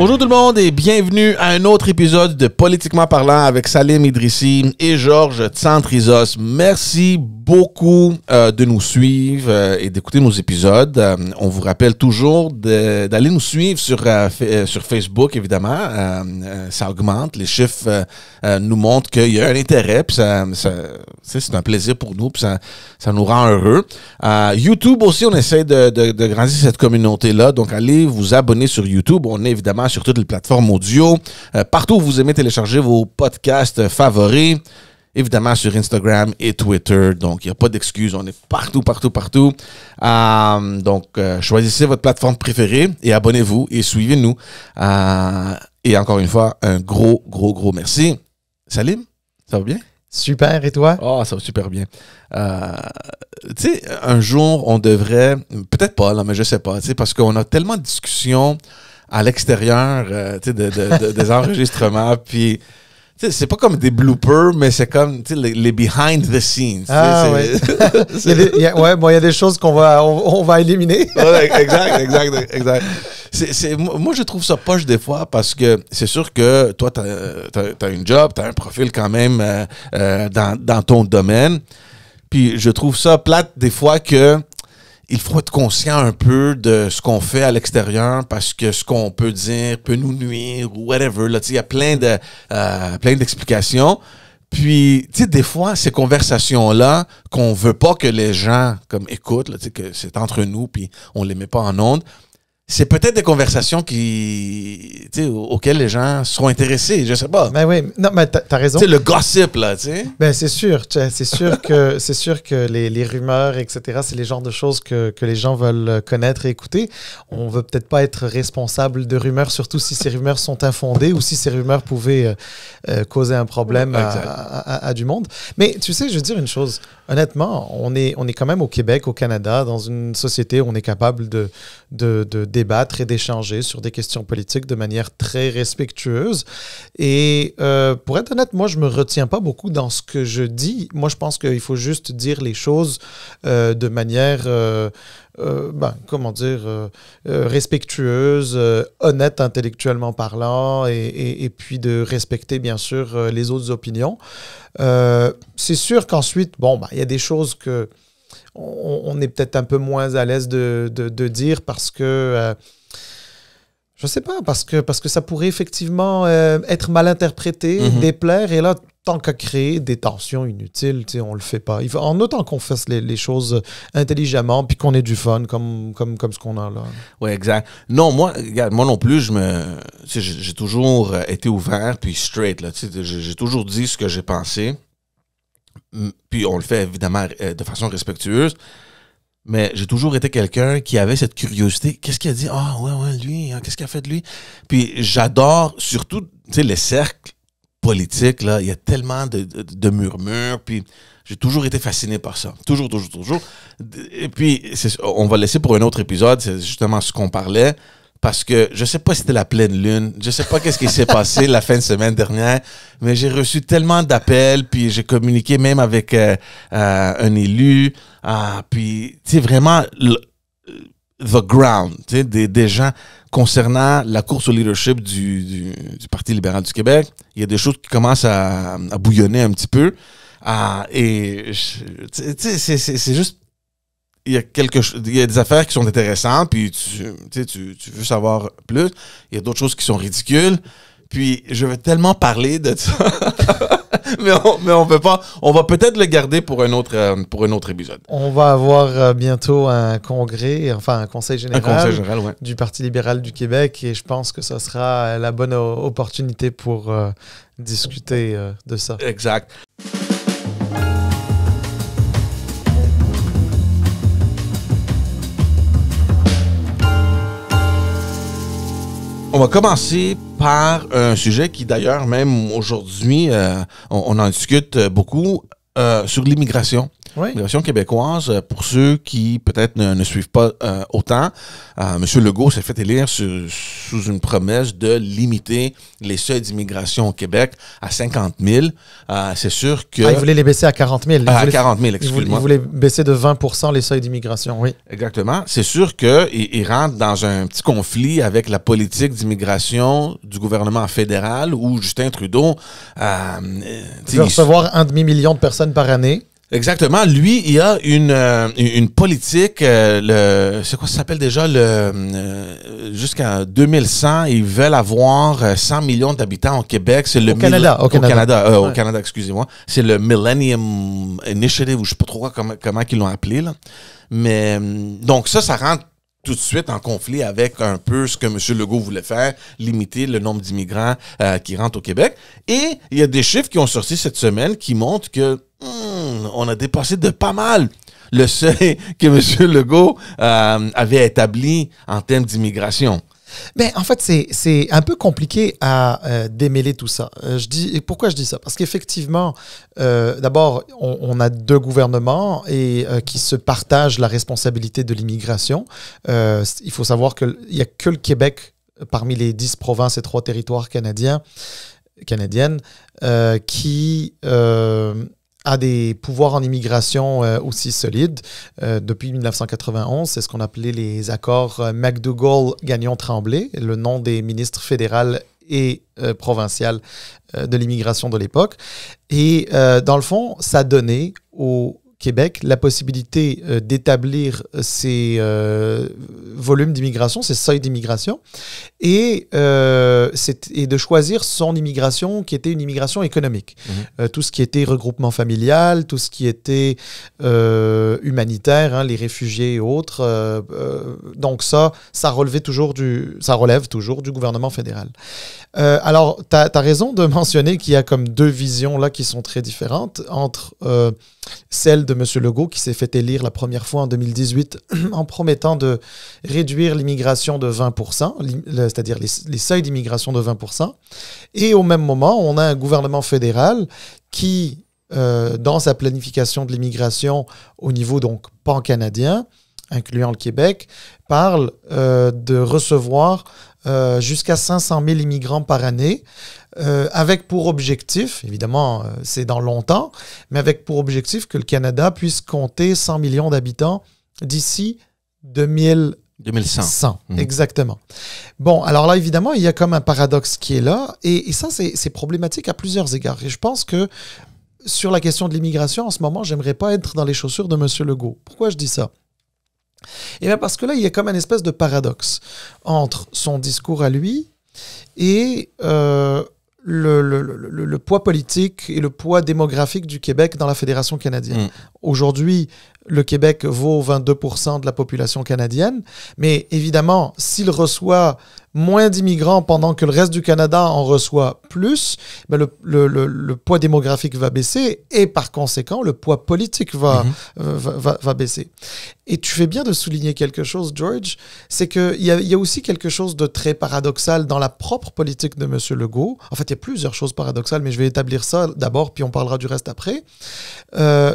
Bonjour tout le monde et bienvenue à un autre épisode de Politiquement parlant avec Salim Idrissi et Georges Tsantrizos. Merci beaucoup de nous suivre et d'écouter nos épisodes. On vous rappelle toujours d'aller nous suivre sur Facebook, évidemment. Ça augmente, les chiffres nous montrent qu'il y a un intérêt, puis c'est un plaisir pour nous, puis ça nous rend heureux. YouTube aussi, on essaie de grandir cette communauté-là, donc allez vous abonner sur YouTube. On est évidemment sur toutes les plateformes audio, partout où vous aimez télécharger vos podcasts favoris. Évidemment, sur Instagram et Twitter. Donc, il n'y a pas d'excuses. On est partout. Choisissez votre plateforme préférée et abonnez-vous et suivez-nous. Et encore une fois, un gros merci. Salim, ça va bien? Super, et toi? Oh, ça va super bien. Tu sais, un jour, on devrait... Peut-être pas, là, mais je sais pas. Tu sais, parce qu'on a tellement de discussions à l'extérieur, tu sais, des enregistrements, puis... C'est pas comme des bloopers, mais c'est comme les behind the scenes. Ah, ouais. Il y a des choses qu'on va éliminer. Ouais, exact. Moi, je trouve ça poche des fois parce que c'est sûr que toi, t'as une job, t'as un profil quand même dans ton domaine. Puis je trouve ça plate des fois que il faut être conscient un peu de ce qu'on fait à l'extérieur parce que ce qu'on peut dire peut nous nuire ou whatever. Il y a plein d'explications. Puis, tu sais, des fois, ces conversations-là qu'on veut pas que les gens comme écoutent, là, que c'est entre nous puis on les met pas en ondes, c'est peut-être des conversations auxquelles les gens seront intéressés, je sais pas. Ben oui, non, mais t'as raison. Tu sais, le gossip, là, tu sais. Ben c'est sûr que les rumeurs, etc., c'est les genres de choses que les gens veulent connaître et écouter. On veut peut-être pas être responsable de rumeurs, surtout si ces rumeurs sont infondées ou si ces rumeurs pouvaient causer un problème à du monde. Mais tu sais, je veux dire une chose. Honnêtement, on est quand même au Québec, au Canada, dans une société où on est capable de débattre et d'échanger sur des questions politiques de manière très respectueuse. Et pour être honnête, moi, je me retiens pas beaucoup dans ce que je dis. Moi, je pense qu'il faut juste dire les choses de manière... respectueuse, honnête intellectuellement parlant et puis de respecter bien sûr les autres opinions. C'est sûr qu'ensuite, il y a des choses que on est peut-être un peu moins à l'aise de dire parce que je sais pas, parce que ça pourrait effectivement être mal interprété, déplaire, et là, tant qu'à créer des tensions inutiles, on le fait pas. En autant qu'on fasse les choses intelligemment puis qu'on ait du fun comme ce qu'on a là. Oui, exact. Non, moi non plus, j'ai toujours été ouvert puis straight, là. J'ai toujours dit ce que j'ai pensé. Puis on le fait évidemment de façon respectueuse. Mais j'ai toujours été quelqu'un qui avait cette curiosité. Qu'est-ce qu'il a dit? Ah, ouais, lui, qu'est-ce qu'il a fait de lui? Puis j'adore, surtout, les cercles politiques, là, il y a tellement de murmures, puis j'ai toujours été fasciné par ça. Toujours. Et puis, on va laisser pour un autre épisode, c'est justement ce qu'on parlait, parce que je sais pas si c'était la pleine lune, je sais pas qu'est-ce qui s'est passé la fin de semaine dernière, mais j'ai reçu tellement d'appels, puis j'ai communiqué même avec un élu, puis, tu sais, vraiment, the ground, tu sais, des gens concernant la course au leadership du Parti libéral du Québec. Il y a des choses qui commencent à bouillonner un petit peu, et, tu sais, c'est juste, il y a des affaires qui sont intéressantes, puis tu veux savoir plus. Il y a d'autres choses qui sont ridicules. Puis je veux tellement parler de ça. mais on peut pas. On va peut-être le garder pour un autre épisode. On va avoir bientôt un conseil général, ouais, du Parti libéral du Québec, et je pense que ça sera la bonne opportunité pour discuter de ça. Exact. On va commencer par un sujet qui, d'ailleurs, même aujourd'hui, on en discute beaucoup, sur l'immigration. Oui. L'immigration québécoise, pour ceux qui peut-être ne suivent pas autant, M. Legault s'est fait élire sous une promesse de limiter les seuils d'immigration au Québec à 50 000. C'est sûr que... il voulait les baisser à 40 000. À 40 000, excuse-moi. Il voulait baisser de 20% les seuils d'immigration, oui. Exactement. C'est sûr qu'il rentre dans un petit conflit avec la politique d'immigration du gouvernement fédéral où Justin Trudeau... il veut recevoir 1,5 million de personnes par année. Exactement. Lui, il a une politique, c'est quoi ça s'appelle déjà, jusqu'à 2100, ils veulent avoir 100 millions d'habitants au Québec. C'est le Au Canada, excusez-moi. C'est le Millennium Initiative, ou je sais pas trop comment ils l'ont appelé, là. Mais, donc ça rentre tout de suite en conflit avec un peu ce que M. Legault voulait faire, limiter le nombre d'immigrants qui rentrent au Québec. Et il y a des chiffres qui ont sorti cette semaine qui montrent que on a dépassé de pas mal le seuil que M. Legault avait établi en termes d'immigration. Mais en fait, c'est un peu compliqué à démêler tout ça. Pourquoi je dis ça? Parce qu'effectivement, d'abord, on a deux gouvernements qui se partagent la responsabilité de l'immigration. Il faut savoir qu'il n'y a que le Québec, parmi les 10 provinces et 3 territoires canadiennes, qui a des pouvoirs en immigration aussi solides. Depuis 1991, c'est ce qu'on appelait les accords McDougall-Gagnon-Tremblay, le nom des ministres fédérales et provinciales de l'immigration de l'époque. Et dans le fond, ça donnait au Québec la possibilité d'établir ces volumes d'immigration, ces seuils d'immigration, et de choisir son immigration qui était une immigration économique. Tout ce qui était regroupement familial, tout ce qui était humanitaire, les réfugiés et autres. Donc ça relève toujours du gouvernement fédéral. Alors, tu as raison de mentionner qu'il y a comme deux visions là qui sont très différentes entre celle de M. Legault qui s'est fait élire la première fois en 2018 en promettant de réduire l'immigration de 20%, c'est-à-dire les seuils d'immigration de 20%. Et au même moment, on a un gouvernement fédéral qui, dans sa planification de l'immigration au niveau donc pan-canadien, incluant le Québec, parle de recevoir jusqu'à 500 000 immigrants par année, avec pour objectif, évidemment c'est dans longtemps, mais avec pour objectif que le Canada puisse compter 100 millions d'habitants d'ici 2100. Exactement. Bon, alors là, évidemment, il y a comme un paradoxe qui est là, et ça, c'est problématique à plusieurs égards. Et je pense que sur la question de l'immigration, en ce moment, j'aimerais pas être dans les chaussures de M. Legault. Pourquoi je dis ça? Eh bien, parce que là, il y a comme une espèce de paradoxe entre son discours à lui et le poids politique et le poids démographique du Québec dans la Fédération canadienne. Aujourd'hui, le Québec vaut 22% de la population canadienne, mais évidemment, s'il reçoit moins d'immigrants pendant que le reste du Canada en reçoit plus, ben le poids démographique va baisser et par conséquent, le poids politique va baisser. Et tu fais bien de souligner quelque chose, George, c'est qu'il y a aussi quelque chose de très paradoxal dans la propre politique de M. Legault. En fait, il y a plusieurs choses paradoxales, mais je vais établir ça d'abord, puis on parlera du reste après.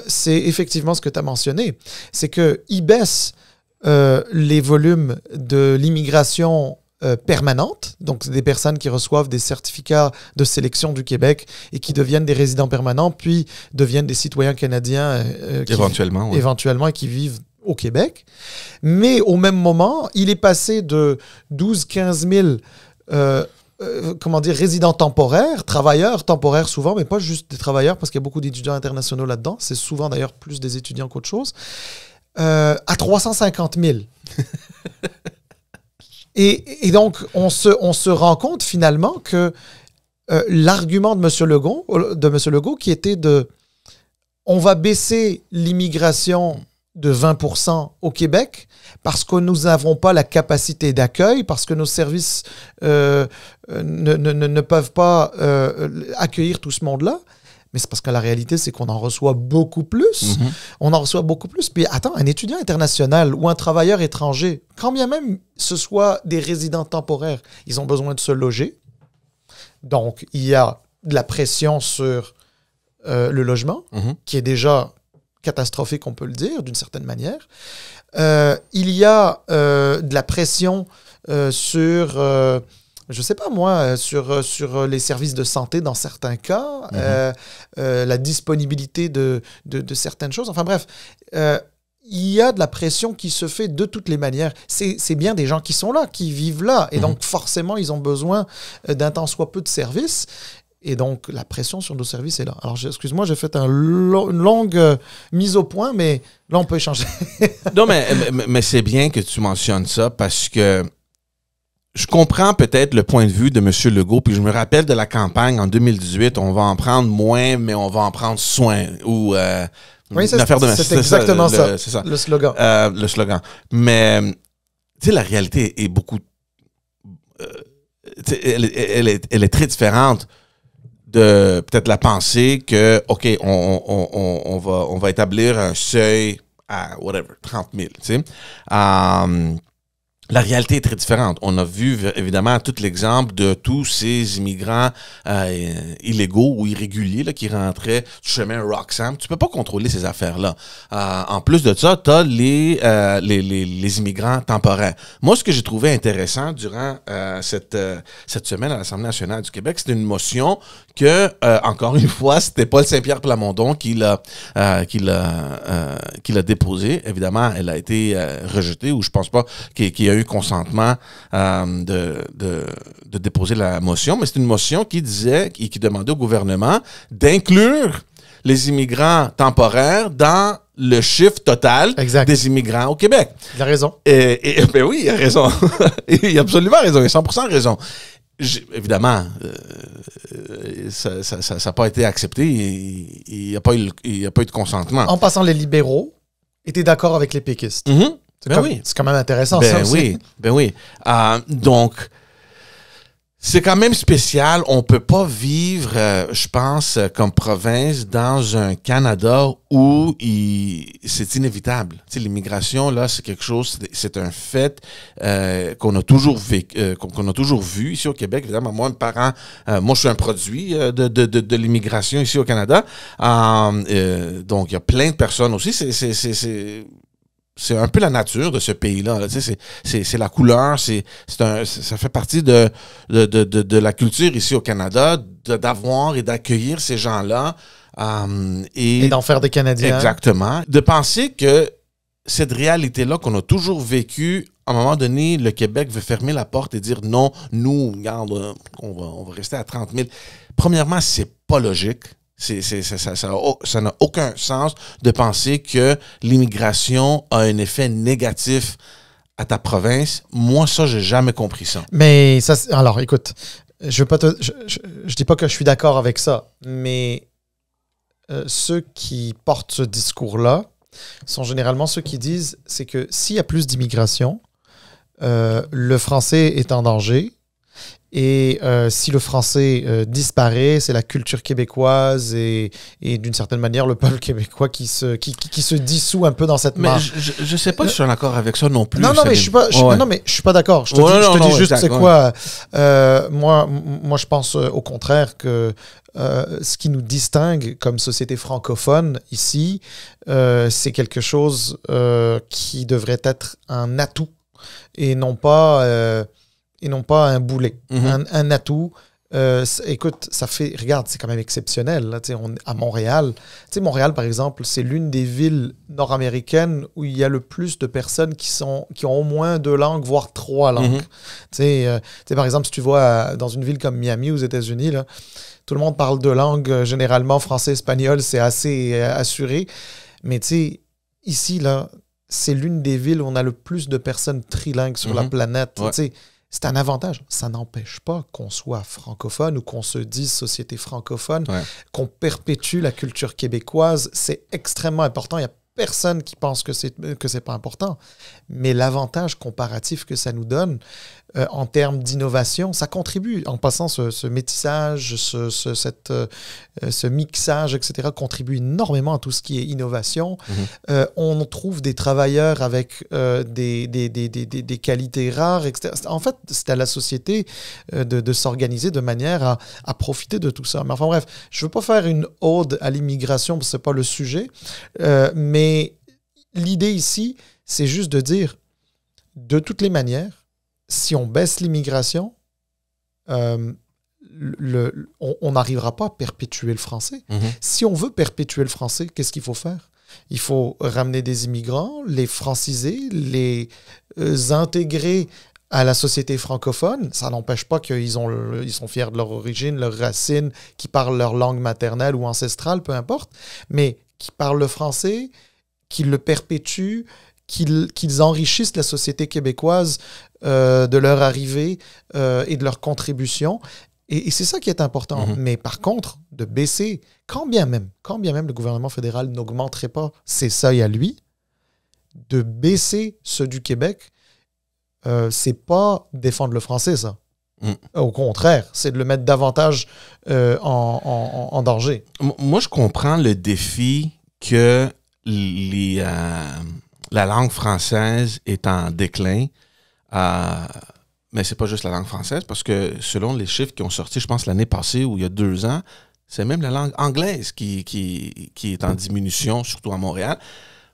C'est effectivement ce que tu as mentionné. C'est qu'il baisse les volumes de l'immigration permanente, donc des personnes qui reçoivent des certificats de sélection du Québec et qui deviennent des résidents permanents, puis deviennent des citoyens canadiens éventuellement et qui vivent au Québec. Mais au même moment, il est passé de 12-15 000 résidents temporaires, travailleurs temporaires souvent, mais pas juste des travailleurs, parce qu'il y a beaucoup d'étudiants internationaux là-dedans. C'est souvent d'ailleurs plus des étudiants qu'autre chose. À 350 000. Et donc, on se rend compte finalement que l'argument de M. Legault, qui était on va baisser l'immigration de 20% au Québec parce que nous n'avons pas la capacité d'accueil, parce que nos services ne peuvent pas accueillir tout ce monde-là. Mais c'est parce que la réalité, c'est qu'on en reçoit beaucoup plus. On en reçoit beaucoup plus. Puis attends, un étudiant international ou un travailleur étranger, quand bien même ce soit des résidents temporaires, ils ont besoin de se loger. Donc, il y a de la pression sur le logement, qui est déjà catastrophique, on peut le dire, d'une certaine manière. Il y a de la pression sur, je sais pas moi, sur les services de santé dans certains cas, la disponibilité de certaines choses. Enfin bref, il y a de la pression qui se fait de toutes les manières. C'est bien des gens qui sont là, qui vivent là. Et donc, forcément, ils ont besoin d'un tant soit peu de services. Et donc, la pression sur nos services est là. Alors, excuse-moi, j'ai fait une longue mise au point, mais là, on peut échanger. Non, mais c'est bien que tu mentionnes ça parce que je comprends peut-être le point de vue de M. Legault, puis je me rappelle de la campagne en 2018, on va en prendre moins, mais on va en prendre soin. Ou... oui, c'est exactement ça. C'est ça. Le slogan. Le slogan. Mais, tu sais, la réalité est beaucoup... elle est très différente de peut-être la pensée que, OK, on va établir un seuil à, whatever, 30 000, tu sais. La réalité est très différente. On a vu évidemment tout l'exemple de tous ces immigrants illégaux ou irréguliers là, qui rentraient du chemin Roxham. Tu peux pas contrôler ces affaires-là. En plus de ça, tu as les immigrants temporaires. Moi, ce que j'ai trouvé intéressant durant cette semaine à l'Assemblée nationale du Québec, c'était une motion que, encore une fois, c'était Paul Saint-Pierre Plamondon qui l'a déposée. Évidemment, elle a été rejetée, ou je pense pas qu'il y a eu consentement de déposer la motion, mais c'est une motion qui disait, qui demandait au gouvernement d'inclure les immigrants temporaires dans le chiffre total des immigrants au Québec. Il a raison. Ben oui, il a raison. Il a absolument raison. Il a 100% raison. Évidemment, ça n'a pas été accepté. Il n'y a pas eu de consentement. En passant, les libéraux étaient d'accord avec les péquistes. Mm-hmm. C'est quand même intéressant, ça aussi. Ben oui. Donc, c'est quand même spécial. On peut pas vivre, je pense, comme province dans un Canada où c'est inévitable. Tu sais, l'immigration, là, c'est quelque chose, c'est un fait qu'on a toujours qu'on a toujours vu ici au Québec. Évidemment, moi, mes parents, moi, je suis un produit de l'immigration ici au Canada. Donc, il y a plein de personnes aussi. C'est un peu la nature de ce pays-là. Là. Tu sais, c'est la couleur, ça fait partie de la culture ici au Canada, d'avoir et d'accueillir ces gens-là. Et d'en faire des Canadiens. Exactement. De penser que cette réalité-là qu'on a toujours vécue, à un moment donné, le Québec veut fermer la porte et dire non, nous, regarde, on va rester à 30 000. Premièrement, c'est pas logique. Ça n'a aucun sens de penser que l'immigration a un effet négatif à ta province. Moi, ça, j'ai jamais compris ça. Mais ça, alors, écoute, je dis pas que je suis d'accord avec ça, mais ceux qui portent ce discours-là sont généralement ceux qui disent, c'est que s'il y a plus d'immigration, le français est en danger. Et si le français disparaît, c'est la culture québécoise et d'une certaine manière le peuple québécois qui se dissout un peu dans cette marche. Mais je sais pas si je suis en accord avec ça non plus. Non, mais je suis pas d'accord. Je te dis juste, c'est quoi. Moi, je pense au contraire que ce qui nous distingue comme société francophone ici, c'est quelque chose qui devrait être un atout et non pas un boulet, un atout. Écoute, regarde, c'est quand même exceptionnel. Là, à Montréal, Montréal, par exemple, c'est l'une des villes nord-américaines où il y a le plus de personnes qui ont au moins 2 langues, voire 3 langues. Par exemple, si tu vois dans une ville comme Miami, aux États-Unis, là, tout le monde parle 2 langues, généralement français, espagnol, c'est assez assuré. Mais ici, là, c'est l'une des villes où on a le plus de personnes trilingues sur la planète. Ouais. C'est un avantage. Ça n'empêche pas qu'on soit francophone ou qu'on se dise société francophone, qu'on perpétue la culture québécoise. C'est extrêmement important. Il y a personne qui pense que c'est pas important. Mais l'avantage comparatif que ça nous donne en termes d'innovation, ça contribue. En passant, ce métissage, ce mixage, etc., contribue énormément à tout ce qui est innovation. On trouve des travailleurs avec des qualités rares, etc. En fait, c'est à la société de s'organiser de manière à profiter de tout ça. Mais enfin bref, je ne veux pas faire une ode à l'immigration, parce que ce n'est pas le sujet. Mais l'idée ici, c'est juste de dire, de toutes les manières, si on baisse l'immigration, on n'arrivera pas à perpétuer le français. Si on veut perpétuer le français, qu'est-ce qu'il faut faire? Il faut ramener des immigrants, les franciser, les intégrer à la société francophone. Ça n'empêche pas qu'ils sont fiers de leur origine, leurs racines, qu'ils parlent leur langue maternelle ou ancestrale, peu importe, mais qu'ils parlent le français, qu'ils le perpétuent, qu'ils enrichissent la société québécoise de leur arrivée et de leur contribution. Et c'est ça qui est important. Mais par contre, de baisser, quand bien même le gouvernement fédéral n'augmenterait pas ses seuils à lui, de baisser ceux du Québec, c'est pas défendre le français, ça. Au contraire, c'est de le mettre davantage en danger. Moi, je comprends le défi que la langue française est en déclin. Mais c'est pas juste la langue française, parce que selon les chiffres qui ont sorti, je pense, l'année passée ou il y a 2 ans, c'est même la langue anglaise qui est en diminution, surtout à Montréal.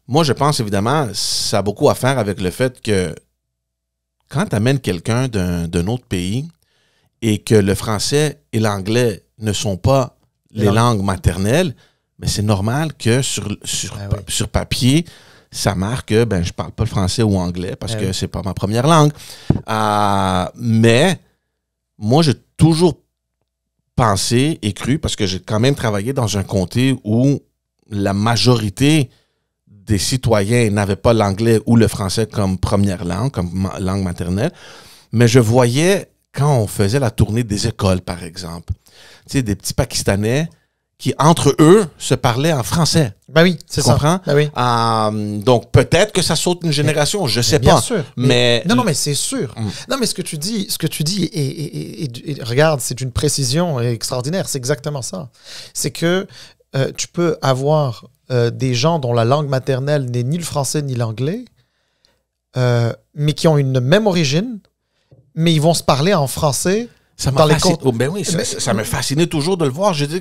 Moi, je pense, évidemment, ça a beaucoup à faire avec le fait que quand tu amènes quelqu'un d'un autre pays et que le français et l'anglais ne sont pas les langues maternelles, ben c'est normal que sur papier, ça marque que je parle pas le français ou anglais parce que c'est pas ma première langue. Mais moi, j'ai toujours pensé et cru, parce que j'ai quand même travaillé dans un comté où la majorité des citoyens n'avaient pas l'anglais ou le français comme première langue, comme langue maternelle. Mais je voyais, quand on faisait la tournée des écoles, par exemple, tu sais, des petits Pakistanais qui, entre eux, se parlaient en français. Ben oui, c'est ça. Tu comprends? Ben oui. Donc, peut-être que ça saute une génération, je sais pas. Bien sûr. Mais... Non, mais c'est sûr. Non, mais ce que tu dis et regarde, c'est une précision extraordinaire. C'est exactement ça. C'est que tu peux avoir des gens dont la langue maternelle n'est ni le français ni l'anglais, mais qui ont une même origine, mais ils vont se parler en français. Ça me fascinait toujours de le voir. Je dis,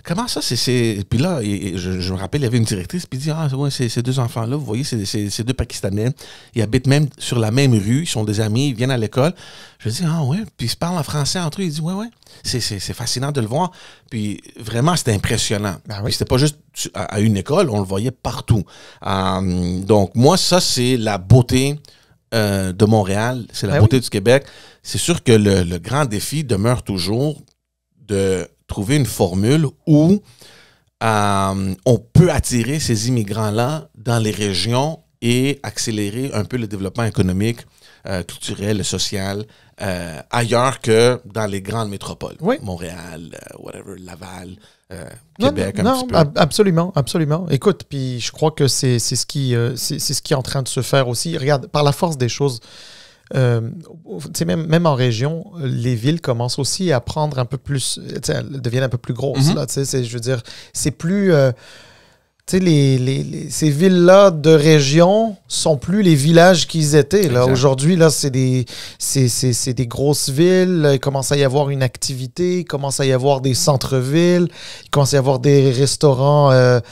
comment ça, Puis là, je me rappelle, il y avait une directrice, puis il dit, ces 2 enfants-là, vous voyez, c'est 2 Pakistanais. Ils habitent même sur la même rue, ils sont des amis, ils viennent à l'école. Je dis, puis ils se parlent en français entre eux. Il dit, ouais. C'est fascinant de le voir. Puis vraiment, c'était impressionnant. Puis c'était pas juste à une école, on le voyait partout. Donc, moi, ça, c'est la beauté de Montréal, c'est la beauté du Québec. C'est sûr que le grand défi demeure toujours de trouver une formule où on peut attirer ces immigrants-là dans les régions et accélérer un peu le développement économique, culturel et social ailleurs que dans les grandes métropoles. Montréal, Laval, Québec, un petit peu. Absolument. Écoute, puis je crois que c'est ce qui est en train de se faire aussi. Regarde, par la force des choses, même en région, les villes commencent aussi à prendre un peu plus, elles deviennent un peu plus grosses. Là, je veux dire, c'est plus... ces villes-là de région sont plus les villages qu'ils étaient. Là. Aujourd'hui, là, c'est des grosses villes. Il commence à y avoir une activité. Il commence à y avoir des centres-villes. Il commence à y avoir des restaurants de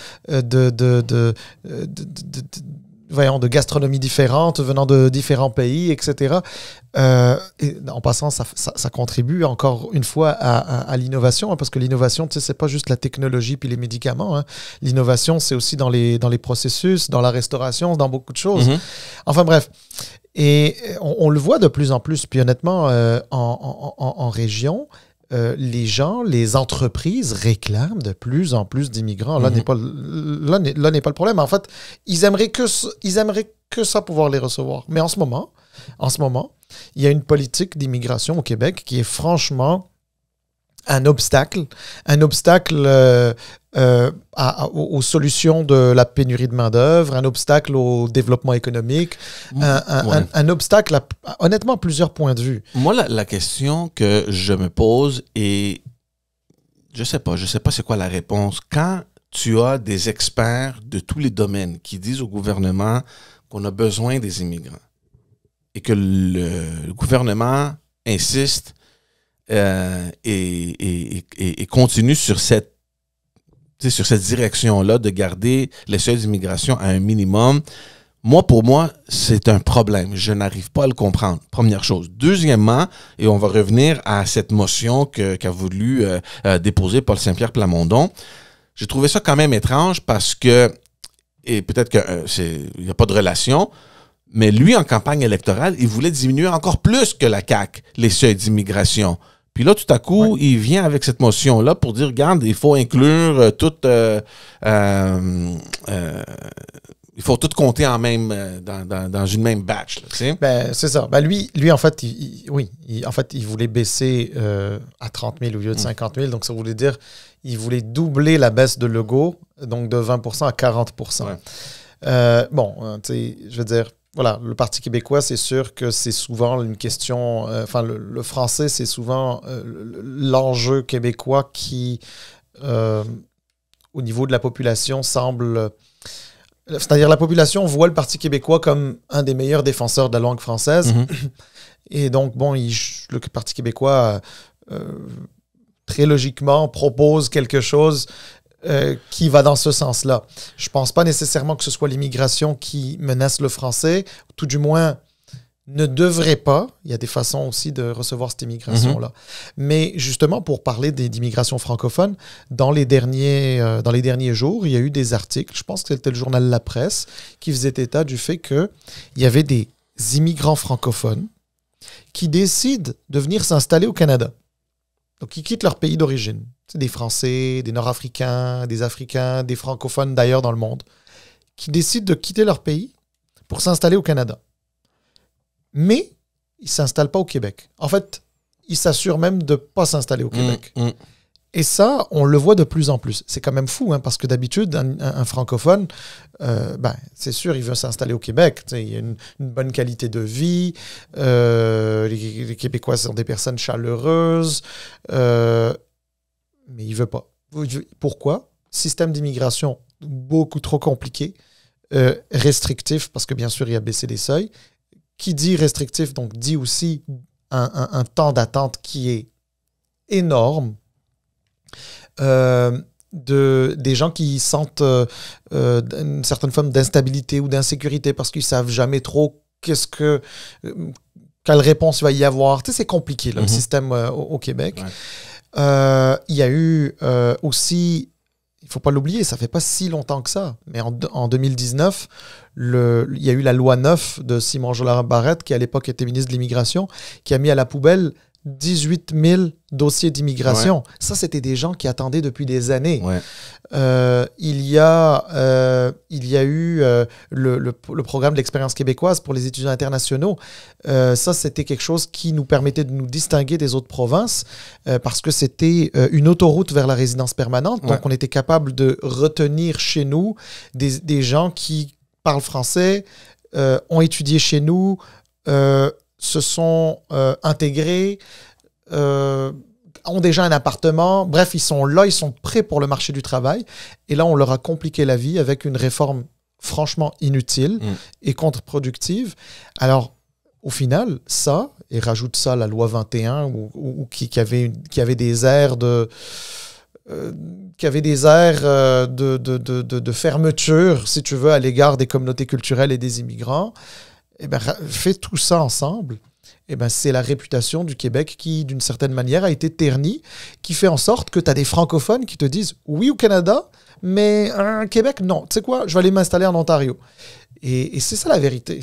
gastronomie différente, venant de différents pays, etc. Et en passant, ça contribue encore une fois à l'innovation, parce que l'innovation, c'est pas juste la technologie puis les médicaments. L'innovation, c'est aussi dans les processus, dans la restauration, dans beaucoup de choses. Enfin bref. Et on le voit de plus en plus. Puis honnêtement, en région, les gens, les entreprises réclament de plus en plus d'immigrants. Là n'est pas le problème. En fait, ils aimeraient que ça pouvoir les recevoir. Mais en ce moment, il y a une politique d'immigration au Québec qui est franchement un obstacle aux solutions de la pénurie de main-d'œuvre, un obstacle au développement économique, un obstacle honnêtement à plusieurs points de vue. Moi, la question que je me pose est, je sais pas c'est quoi la réponse. Quand tu as des experts de tous les domaines qui disent au gouvernement qu'on a besoin des immigrants et que le gouvernement insiste et continue sur cette direction-là de garder les seuils d'immigration à un minimum, pour moi, c'est un problème. Je n'arrive pas à le comprendre. Première chose. Deuxièmement, et on va revenir à cette motion qu'a voulu déposer Paul Saint-Pierre Plamondon, j'ai trouvé ça quand même étrange parce que, et peut-être qu'il n'y a pas de relation, mais lui, en campagne électorale, il voulait diminuer encore plus que la CAQ les seuils d'immigration. Puis là, tout à coup, il vient avec cette motion-là pour dire, regarde, il faut inclure il faut tout compter dans une même batch. Là, tu sais? C'est ça. Lui, en fait, il voulait baisser à 30 000 au lieu de 50 000. Donc, ça voulait dire il voulait doubler la baisse de Legault, donc de 20 à 40 ouais. Je veux dire, voilà, le Parti québécois, c'est sûr que c'est souvent une question... le français, c'est souvent l'enjeu québécois qui, au niveau de la population, semble... C'est-à-dire la population voit le Parti québécois comme un des meilleurs défenseurs de la langue française. Et donc, le Parti québécois, très logiquement, propose quelque chose qui va dans ce sens-là. Je ne pense pas nécessairement que ce soit l'immigration qui menace le français, tout du moins ne devrait pas. Il y a des façons aussi de recevoir cette immigration-là. Mais justement, pour parler d'immigration francophone, dans les derniers jours, il y a eu des articles, je pense que c'était le journal La Presse, qui faisait état du fait qu'il y avait des immigrants francophones qui décident de venir s'installer au Canada. Donc, ils quittent leur pays d'origine. C'est des Français, des Nord-Africains, des Africains, des francophones d'ailleurs dans le monde, qui décident de quitter leur pays pour s'installer au Canada. Mais ils ne s'installent pas au Québec. En fait, ils s'assurent même de ne pas s'installer au Québec. Et ça, on le voit de plus en plus. C'est quand même fou, hein, parce que d'habitude, un francophone, c'est sûr, il veut s'installer au Québec. Il y a une bonne qualité de vie. Les Québécois sont des personnes chaleureuses. Mais il ne veut pas. Pourquoi? Système d'immigration beaucoup trop compliqué. Restrictif, parce que bien sûr, il a baissé les seuils. Qui dit restrictif, donc dit aussi un temps d'attente qui est énorme. Des gens qui sentent une certaine forme d'instabilité ou d'insécurité parce qu'ils ne savent jamais trop quelle réponse il va y avoir. Tu sais, c'est compliqué, là, le système au Québec. Ouais. Il y a eu aussi, il ne faut pas l'oublier, ça ne fait pas si longtemps que ça, mais en 2019, il y a eu la loi 9 de Simon Jolin-Barrette, qui à l'époque était ministre de l'Immigration, qui a mis à la poubelle 18 000 dossiers d'immigration. Ouais. Ça, c'était des gens qui attendaient depuis des années. Ouais. Il y a eu le programme de l'expérience québécoise pour les étudiants internationaux. Ça, c'était quelque chose qui nous permettait de nous distinguer des autres provinces parce que c'était une autoroute vers la résidence permanente. Ouais. Donc, on était capable de retenir chez nous des gens qui parlent français, ont étudié chez nous, se sont intégrés, ont déjà un appartement. Bref, ils sont là, ils sont prêts pour le marché du travail. Et là, on leur a compliqué la vie avec une réforme franchement inutile et contre-productive. Alors, au final, ça, et rajoute ça la loi 21, qui avait des airs de... de fermeture, si tu veux, à l'égard des communautés culturelles et des immigrants. Eh bien, fait tout ça ensemble, eh ben, c'est la réputation du Québec qui, d'une certaine manière, a été ternie, qui fait en sorte que tu as des francophones qui te disent « oui au Canada, mais Québec, non. Tu sais quoi, je vais aller m'installer en Ontario. » Et c'est ça la vérité.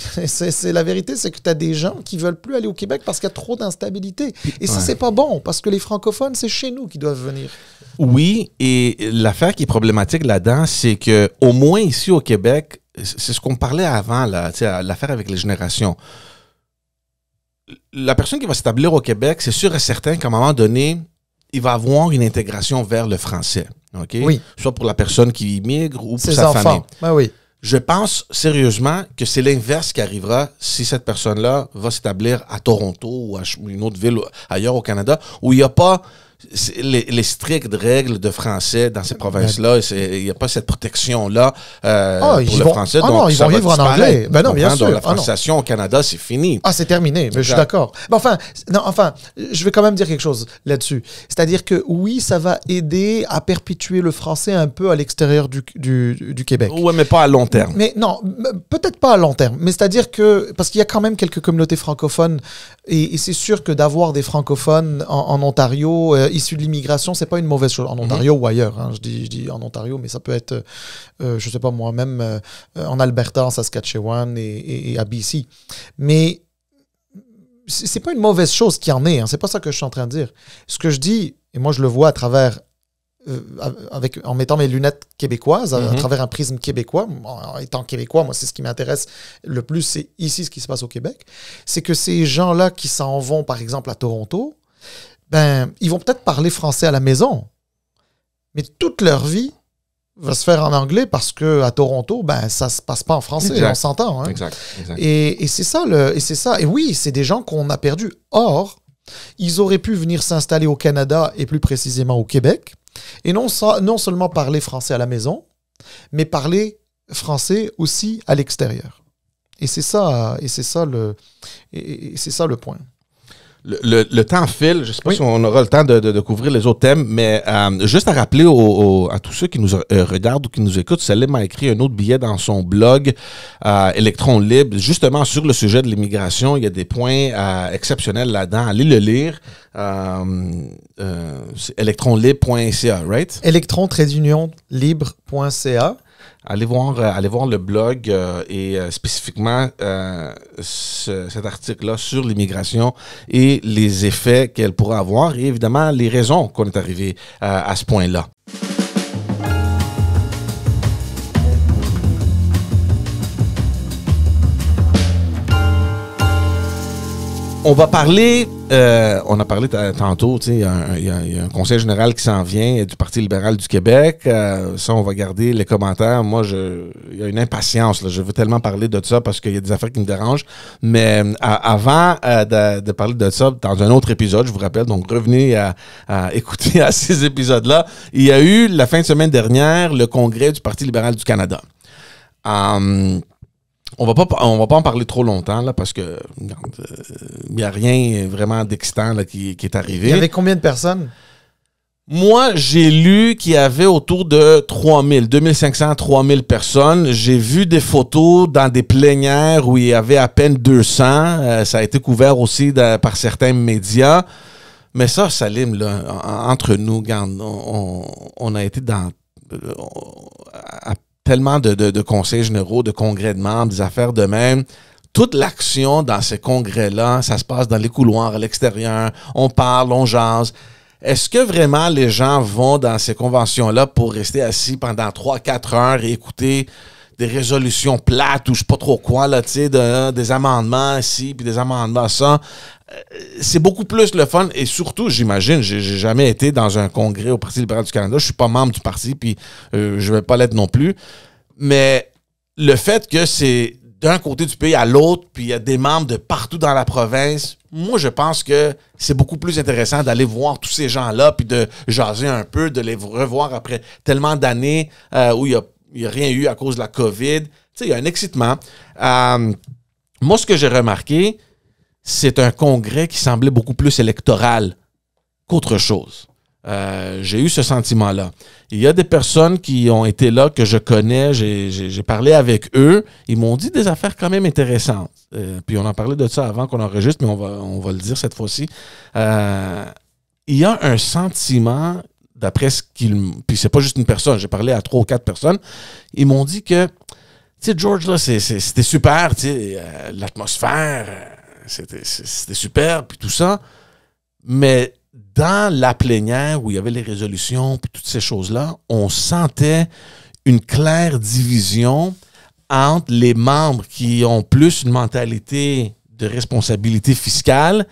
La vérité, c'est que tu as des gens qui ne veulent plus aller au Québec parce qu'il y a trop d'instabilité. Et ça, c'est pas bon, parce que les francophones, c'est chez nous qu'ils doivent venir. Oui, et l'affaire qui est problématique là-dedans, c'est qu'au moins ici au Québec, c'est ce qu'on parlait avant, là, l'affaire avec les générations. La personne qui va s'établir au Québec, c'est sûr et certain qu'à un moment donné, il va avoir une intégration vers le français. OK? Oui. Soit pour la personne qui immigre ou pour Ses sa enfants. famille. Ben oui. Je pense sérieusement que c'est l'inverse qui arrivera si cette personne-là va s'établir à Toronto ou à une autre ville ailleurs au Canada où il n'y a pas les strictes règles de français dans ces provinces-là. Il n'y a pas cette protection-là pour le français. Ah donc, non, ils vont vivre en anglais. Ben non, bien sûr. Donc, la francisation au Canada, c'est fini. Ah, c'est terminé, mais je suis d'accord. Mais enfin, je vais quand même dire quelque chose là-dessus. C'est-à-dire que oui, ça va aider à perpétuer le français un peu à l'extérieur du Québec. Oui, mais pas à long terme. Mais non, peut-être pas à long terme. Mais c'est-à-dire que, parce qu'il y a quand même quelques communautés francophones, et c'est sûr que d'avoir des francophones en Ontario, issus de l'immigration, c'est pas une mauvaise chose. En Ontario ou ailleurs, hein. Je dis en Ontario, mais ça peut être, je sais pas moi-même, en Alberta, en Saskatchewan et à BC. Mais c'est pas une mauvaise chose qu'il y en ait, hein. C'est pas ça que je suis en train de dire. Ce que je dis, et moi je le vois à travers, en mettant mes lunettes québécoises, à travers un prisme québécois, en étant québécois, moi c'est ce qui m'intéresse le plus, c'est ici ce qui se passe au Québec, c'est que ces gens-là qui s'en vont par exemple à Toronto, ben, ils vont peut-être parler français à la maison, mais toute leur vie va se faire en anglais parce qu'à Toronto, ben, ça se passe pas en français, exact. on s'entend. Hein? Exact. Et c'est ça, et oui, c'est des gens qu'on a perdus. Or, ils auraient pu venir s'installer au Canada et plus précisément au Québec, et non seulement parler français à la maison, mais parler français aussi à l'extérieur. Et c'est ça le point. Le temps file. Je ne sais pas si on aura le temps de couvrir les autres thèmes, mais juste à rappeler à tous ceux qui nous regardent ou qui nous écoutent, Salim a écrit un autre billet dans son blog Électron Libre, justement sur le sujet de l'immigration. Il y a des points exceptionnels là-dedans. Allez le lire. C'est electronlibre.ca, right? Electron-libre.ca. Allez voir le blog et spécifiquement cet article-là sur l'immigration et les effets qu'elle pourrait avoir et évidemment les raisons qu'on est arrivé à ce point-là. On va parler, on a parlé tantôt, il y a un conseil général qui s'en vient du Parti libéral du Québec. Ça, on va garder les commentaires. Moi, il y a une impatience. Là. Je veux tellement parler de ça parce qu'il y a des affaires qui me dérangent. Mais avant de parler de ça, dans un autre épisode, je vous rappelle, donc revenez à écouter à ces épisodes-là. Il y a eu, la fin de semaine dernière, le congrès du Parti libéral du Canada. On va pas en parler trop longtemps là, parce que il n'y a rien vraiment d'excitant là, qui est arrivé. Il y avait combien de personnes? Moi, j'ai lu qu'il y avait autour de 2500, 3000 personnes. J'ai vu des photos dans des plénières où il y avait à peine 200. Ça a été couvert aussi par certains médias. Mais ça, Salim, là, entre nous, regarde, on a été dans... tellement de conseils généraux, de congrès de membres, des affaires de même. Toute l'action dans ces congrès-là, ça se passe dans les couloirs, à l'extérieur. On parle, on jase. Est-ce que vraiment les gens vont dans ces conventions-là pour rester assis pendant 3-4 heures et écouter des résolutions plates ou je sais pas trop quoi, là, tu sais, des amendements ici puis des amendements ça? C'est beaucoup plus le fun et surtout, j'imagine, j'ai jamais été dans un congrès au Parti libéral du Canada. Je suis pas membre du parti puis je vais pas l'être non plus. Mais le fait que c'est d'un côté du pays à l'autre puis il y a des membres de partout dans la province, moi, je pense que c'est beaucoup plus intéressant d'aller voir tous ces gens-là puis de jaser un peu, de les revoir après tellement d'années où il y a rien eu à cause de la COVID. Tu sais, il y a un excitement. Moi, ce que j'ai remarqué, c'est un congrès qui semblait beaucoup plus électoral qu'autre chose. J'ai eu ce sentiment-là. Il y a des personnes qui ont été là, que je connais, j'ai parlé avec eux, ils m'ont dit des affaires quand même intéressantes. Puis on en parlait de ça avant qu'on enregistre, mais on va le dire cette fois-ci. Il y a un sentiment, d'après ce qu'ils... Puis c'est pas juste une personne, j'ai parlé à 3 ou 4 personnes, ils m'ont dit que, tu sais, George, là, c'était super, tu sais, l'atmosphère... C'était super, puis tout ça. Mais dans la plénière où il y avait les résolutions, puis toutes ces choses-là, on sentait une claire division entre les membres qui ont plus une mentalité de responsabilité fiscale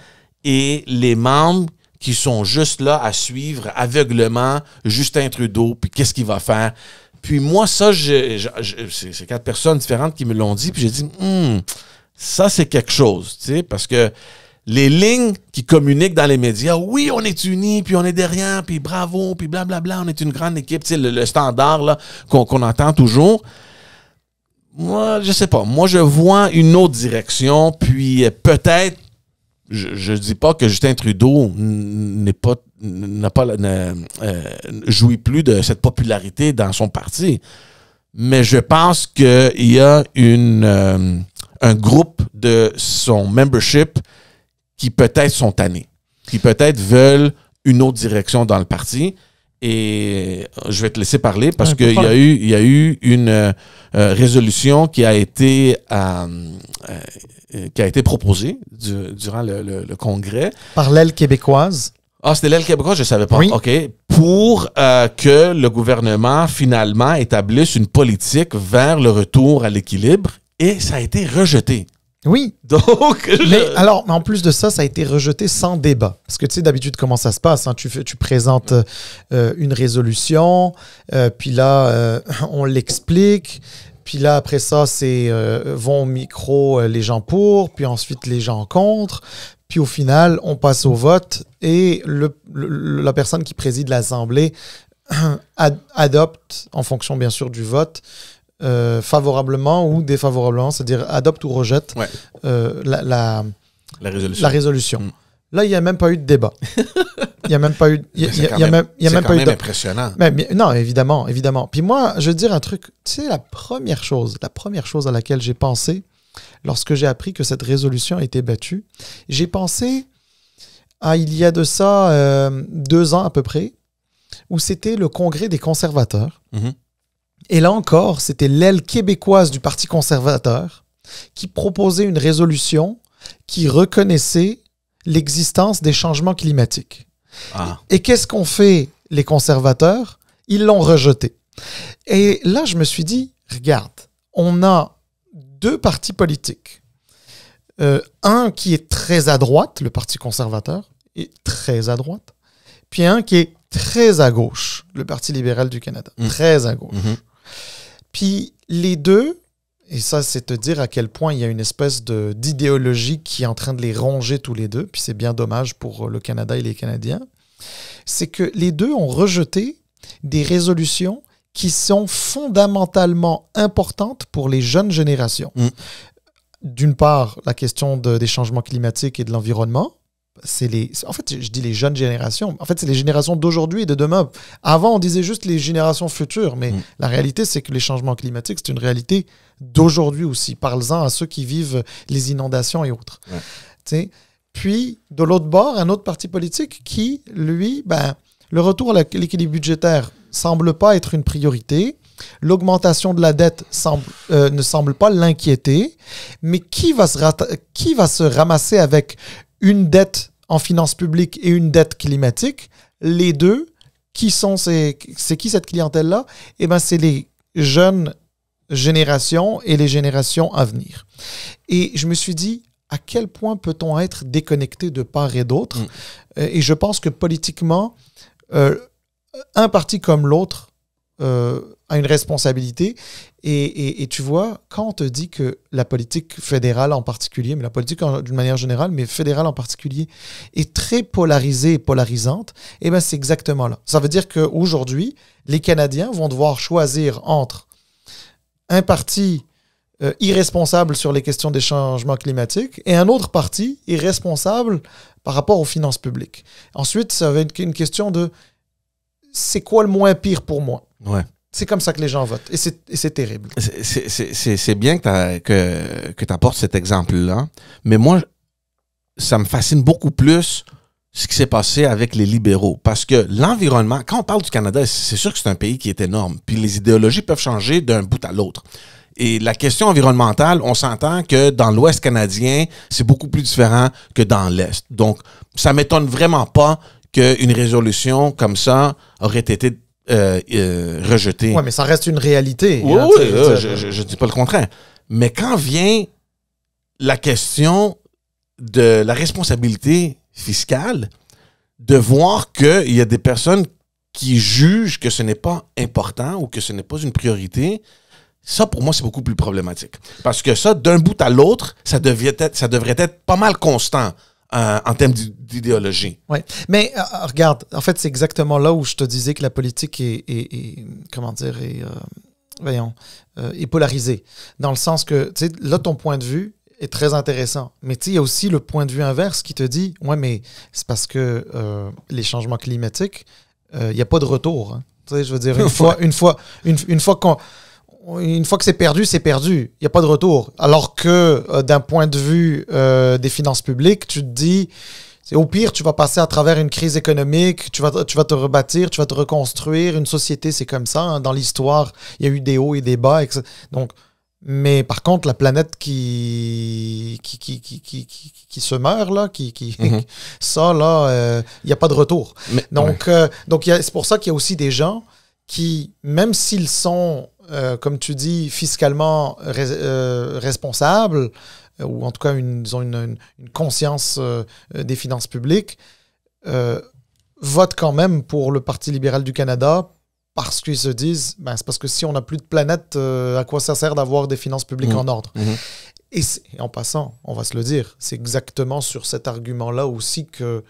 et les membres qui sont juste là à suivre aveuglement Justin Trudeau, puis qu'est-ce qu'il va faire. Puis moi, ça, c'est 4 personnes différentes qui me l'ont dit, puis j'ai dit, ça, c'est quelque chose, tu sais, parce que les lignes qui communiquent dans les médias, oui, on est unis, puis on est derrière, puis bravo, puis blablabla, on est une grande équipe, tu sais, le standard là qu'on entend toujours. Moi, je sais pas. Moi, je vois une autre direction, puis peut-être, je dis pas que Justin Trudeau jouit plus de cette popularité dans son parti, mais je pense qu'il y a un groupe de son membership qui peut-être sont tannés, qui peut-être veulent une autre direction dans le parti. Et je vais te laisser parler parce qu'il y a eu une résolution qui a été proposée durant le congrès. Par l'aile québécoise. Ah, c'était l'aile québécoise, je ne savais pas. Oui. OK. Pour que le gouvernement, finalement, établisse une politique vers le retour à l'équilibre. Et ça a été rejeté. Oui. Donc, mais en plus de ça, ça a été rejeté sans débat. Parce que tu sais, d'habitude, comment ça se passe? Hein? Tu présentes une résolution, puis là, on l'explique. Puis là, après ça, c'est vont au micro les gens pour, puis ensuite les gens contre. Puis au final, on passe au vote et la personne qui préside l'Assemblée adopte, en fonction bien sûr du vote, favorablement ou défavorablement, c'est-à-dire adopte ou rejette la résolution. Là, il n'y a même pas eu de débat. Il n'y a même pas eu. C'est quand même impressionnant. Mais, non, évidemment. Puis moi, je veux dire un truc. Tu sais, la première chose à laquelle j'ai pensé lorsque j'ai appris que cette résolution a été battue, j'ai pensé à il y a de ça 2 ans à peu près, où c'était le congrès des conservateurs. Mm-hmm. Et là encore, c'était l'aile québécoise du Parti conservateur qui proposait une résolution qui reconnaissait l'existence des changements climatiques. Ah. Et qu'est-ce qu'ont fait les conservateurs? Ils l'ont rejeté. Et là, je me suis dit, regarde, on a 2 partis politiques. Un qui est très à droite, le Parti conservateur, est très à droite. Puis un qui est très à gauche, le Parti libéral du Canada, très à gauche. Mm-hmm. Puis les deux, et ça c'est te dire à quel point il y a une espèce d'idéologie qui est en train de les ronger tous les deux, puis c'est bien dommage pour le Canada et les Canadiens, c'est que les deux ont rejeté des résolutions qui sont fondamentalement importantes pour les jeunes générations. D'une part, la question des changements climatiques et de l'environnement. En fait, je dis les jeunes générations. En fait, c'est les générations d'aujourd'hui et de demain. Avant, on disait juste les générations futures, mais la réalité, c'est que les changements climatiques, c'est une réalité d'aujourd'hui aussi. Parle-en à ceux qui vivent les inondations et autres. Ouais. Puis, de l'autre bord, un autre parti politique qui, lui, le retour à l'équilibre budgétaire semble pas être une priorité. L'augmentation de la dette ne semble pas l'inquiéter. Mais qui va se ramasser avec une dette en finances publiques et une dette climatique? Les deux, c'est qui cette clientèle-là? Eh bien, c'est les jeunes générations et les générations à venir. Et je me suis dit, à quel point peut-on être déconnecté de part et d'autre? Et je pense que politiquement, un parti comme l'autre a une responsabilité. Et tu vois, quand on te dit que la politique fédérale en particulier, mais la politique d'une manière générale, mais fédérale en particulier, est très polarisée et polarisante, eh bien, c'est exactement là. Ça veut dire qu'aujourd'hui, les Canadiens vont devoir choisir entre un parti irresponsable sur les questions des changements climatiques et un autre parti irresponsable par rapport aux finances publiques. Ensuite, ça va être une question de c'est quoi le moins pire pour moi? Ouais. C'est comme ça que les gens votent. Et c'est terrible. C'est bien que tu apportes cet exemple-là. Mais moi, ça me fascine beaucoup plus ce qui s'est passé avec les libéraux. Parce que l'environnement, quand on parle du Canada, c'est sûr que c'est un pays qui est énorme. Puis les idéologies peuvent changer d'un bout à l'autre. Et la question environnementale, on s'entend que dans l'Ouest canadien, c'est beaucoup plus différent que dans l'Est. Donc, ça ne m'étonne vraiment pas qu'une résolution comme ça aurait été rejetée. Oui, mais ça reste une réalité. Oui, je ne dis pas le contraire. Mais quand vient la question de la responsabilité fiscale, de voir qu'il y a des personnes qui jugent que ce n'est pas important ou que ce n'est pas une priorité, ça, pour moi, c'est beaucoup plus problématique. Parce que ça, d'un bout à l'autre, ça devrait être pas mal constant en termes d'idéologie. Oui, mais regarde, en fait, c'est exactement là où je te disais que la politique est polarisée. Dans le sens que, tu sais, là, ton point de vue est très intéressant. Mais tu sais, il y a aussi le point de vue inverse qui te dit, ouais, mais c'est parce que les changements climatiques, il n'y a pas de retour. Hein. Tu sais, je veux dire, une fois que c'est perdu, c'est perdu. Il n'y a pas de retour. Alors que d'un point de vue des finances publiques, tu te dis, au pire, tu vas passer à travers une crise économique, tu vas te rebâtir, tu vas te reconstruire. Une société, c'est comme ça. Hein. Dans l'histoire, il y a eu des hauts et des bas. Donc, mais par contre, la planète qui se meurt, là, ça, là, il n'y a pas de retour. Mais, donc, c'est pour ça qu'il y a aussi des gens qui, même s'ils sont, comme tu dis, fiscalement responsables, ou en tout cas, ils ont une conscience des finances publiques, votent quand même pour le Parti libéral du Canada parce qu'ils se disent, c'est parce que si on n'a plus de planète, à quoi ça sert d'avoir des finances publiques en ordre? Et en passant, on va se le dire, c'est exactement sur cet argument-là aussi que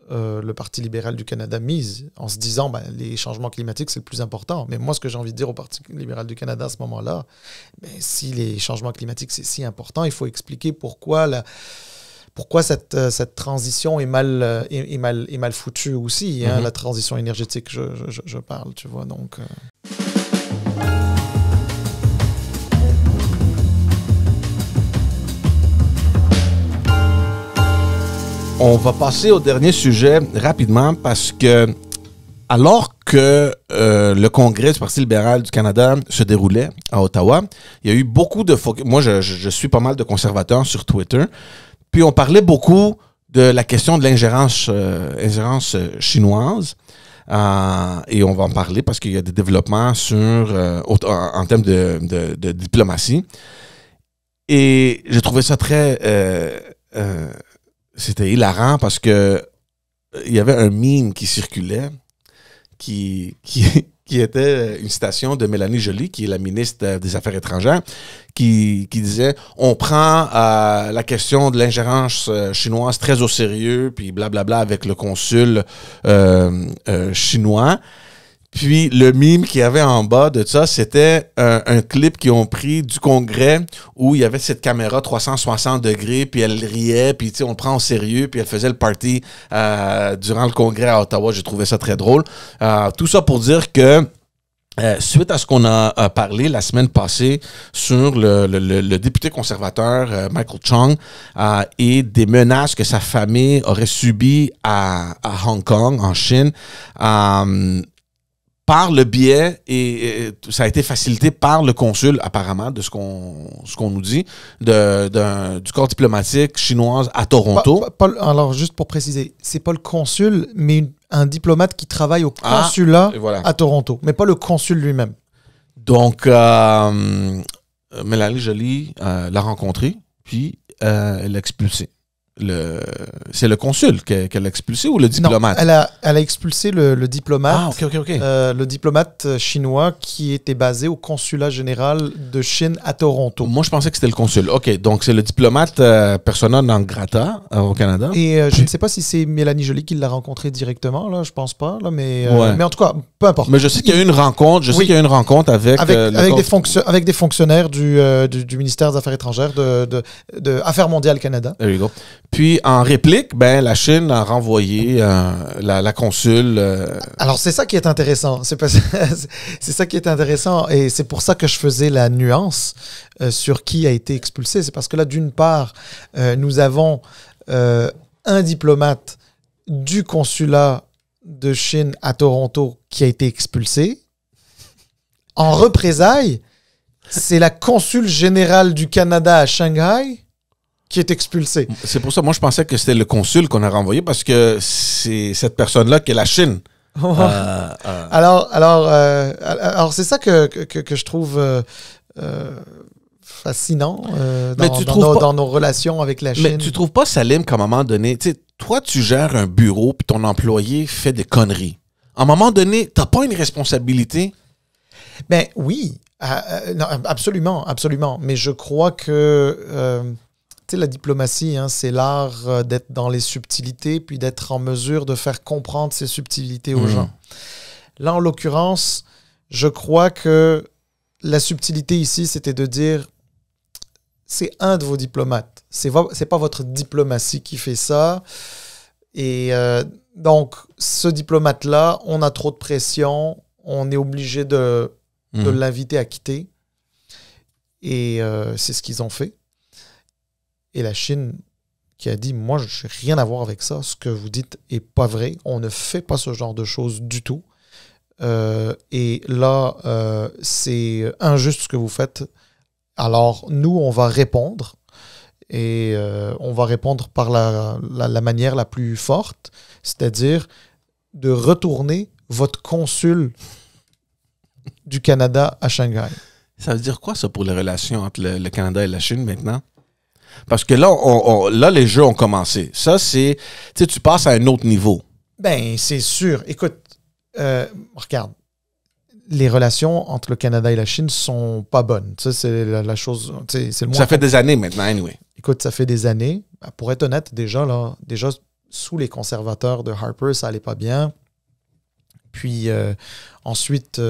le Parti libéral du Canada mise, en se disant les changements climatiques, c'est le plus important. Mais moi, ce que j'ai envie de dire au Parti libéral du Canada à ce moment-là, si les changements climatiques, c'est si important, il faut expliquer pourquoi cette transition est mal foutue aussi, hein, la transition énergétique, je parle, tu vois, donc... On va passer au dernier sujet rapidement parce que alors que le congrès du Parti libéral du Canada se déroulait à Ottawa, il y a eu beaucoup de... Moi, je suis pas mal de conservateurs sur Twitter. Puis on parlait beaucoup de la question de l'ingérence chinoise. Et on va en parler parce qu'il y a des développements en termes de diplomatie. Et j'ai trouvé ça très... c'était hilarant parce que il y avait un meme qui circulait qui était une citation de Mélanie Joly, qui est la ministre des Affaires étrangères, qui disait « On prend la question de l'ingérence chinoise très au sérieux, puis blablabla avec le consul chinois. » Puis le meme qu'il y avait en bas de ça, c'était un clip qu'ils ont pris du congrès où il y avait cette caméra 360 degrés, puis elle riait, puis on le prend au sérieux, puis elle faisait le party durant le congrès à Ottawa. J'ai trouvé ça très drôle. Tout ça pour dire que suite à ce qu'on a parlé la semaine passée sur le député conservateur Michael Chong et des menaces que sa famille aurait subies à Hong Kong, en Chine, par le biais, et ça a été facilité par le consul, apparemment, de ce qu'on nous dit, du corps diplomatique chinoise à Toronto. Alors, juste pour préciser, c'est pas le consul, mais un diplomate qui travaille au consulat à Toronto, mais pas le consul lui-même. Donc, Mélanie Joly l'a rencontré, puis elle l'a expulsé. C'est le consul qu'elle a expulsé ou le diplomate? Non, elle a expulsé le diplomate. Ah, ok. Le diplomate chinois qui était basé au consulat général de Chine à Toronto. Moi, je pensais que c'était le consul. Ok, donc c'est le diplomate persona non grata au Canada. Et je ne sais pas si c'est Mélanie Joly qui l'a rencontré directement, là, je pense pas, là, mais en tout cas, peu importe. Mais je sais qu'il y a eu une rencontre. Je sais qu'il y a eu une rencontre avec des fonctionnaires du ministère des Affaires étrangères de Affaires mondiales Canada. There you go. Puis, en réplique, la Chine a renvoyé la consul. Alors, c'est ça qui est intéressant. C'est ça qui est intéressant. Et c'est pour ça que je faisais la nuance sur qui a été expulsé. C'est parce que là, d'une part, nous avons un diplomate du consulat de Chine à Toronto qui a été expulsé. En représailles, c'est la consul générale du Canada à Shanghai qui est expulsé. C'est pour ça, moi, je pensais que c'était le consul qu'on a renvoyé parce que c'est cette personne-là qui est la Chine. Alors, c'est ça que je trouve fascinant pas... dans nos relations avec la Chine. Mais tu trouves pas, Salim, qu'à un moment donné, tu sais, toi, tu gères un bureau puis ton employé fait des conneries. À un moment donné, t'as pas une responsabilité? Ben oui, non, absolument, absolument. Mais je crois que tu sais, la diplomatie, hein, c'est l'art d'être dans les subtilités puis d'être en mesure de faire comprendre ces subtilités aux gens. Là, en l'occurrence, je crois que la subtilité ici, c'était de dire c'est un de vos diplomates. C'est pas votre diplomatie qui fait ça. Et donc, ce diplomate-là, on a trop de pression. On est obligé de l'inviter à quitter. Et c'est ce qu'ils ont fait. Et la Chine qui a dit, moi, je n'ai rien à voir avec ça. Ce que vous dites n'est pas vrai. On ne fait pas ce genre de choses du tout. Et là, c'est injuste ce que vous faites. Alors, nous, on va répondre. Et on va répondre par la manière la plus forte, c'est-à-dire de retourner votre consul du Canada à Shanghai. Ça veut dire quoi, ça, pour les relations entre le Canada et la Chine, maintenant? Parce que là, là les jeux ont commencé. Ça, c'est... Tu sais, tu passes à un autre niveau. Ben, c'est sûr. Écoute, regarde. Les relations entre le Canada et la Chine sont pas bonnes. Ça, c'est la chose... C'est le moins ça fait des années maintenant, anyway. Écoute, ça fait des années. Pour être honnête, déjà, sous les conservateurs de Harper, ça allait pas bien. Puis ensuite...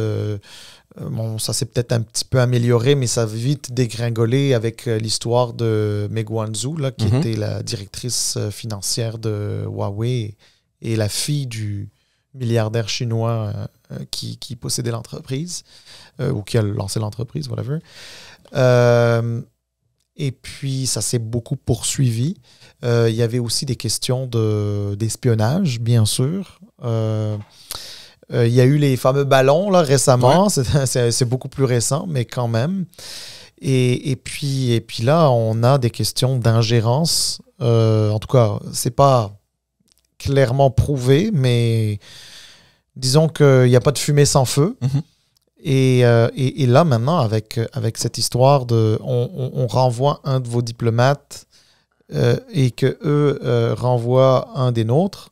bon, ça s'est peut-être un petit peu amélioré, mais ça a vite dégringolé avec l'histoire de Meg Wanzhou, là, qui était la directrice financière de Huawei et la fille du milliardaire chinois qui possédait l'entreprise, ou qui a lancé l'entreprise, whatever. Et puis, ça s'est beaucoup poursuivi. Il y avait aussi des questions d'espionnage, bien sûr. Il y a eu les fameux ballons là, récemment. Ouais. C'est beaucoup plus récent, mais quand même. Et puis là, on a des questions d'ingérence. En tout cas, c'est pas clairement prouvé, mais disons qu'il n'y a pas de fumée sans feu. Et là, maintenant, avec cette histoire on renvoie un de vos diplomates et qu'eux renvoient un des nôtres,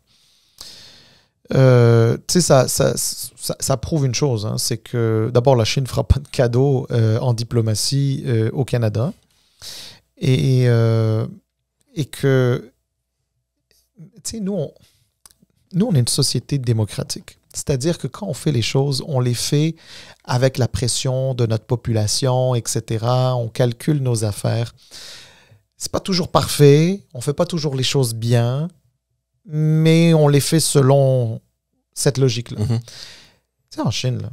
tu sais, ça prouve une chose, hein, c'est que d'abord la Chine ne fera pas de cadeau en diplomatie au Canada et que tu sais, nous on est une société démocratique, c'est-à-dire que quand on fait les choses, on les fait avec la pression de notre population, etc. On calcule nos affaires. C'est pas toujours parfait, on fait pas toujours les choses bien, mais on les fait selon cette logique-là. Tu sais, en Chine, là,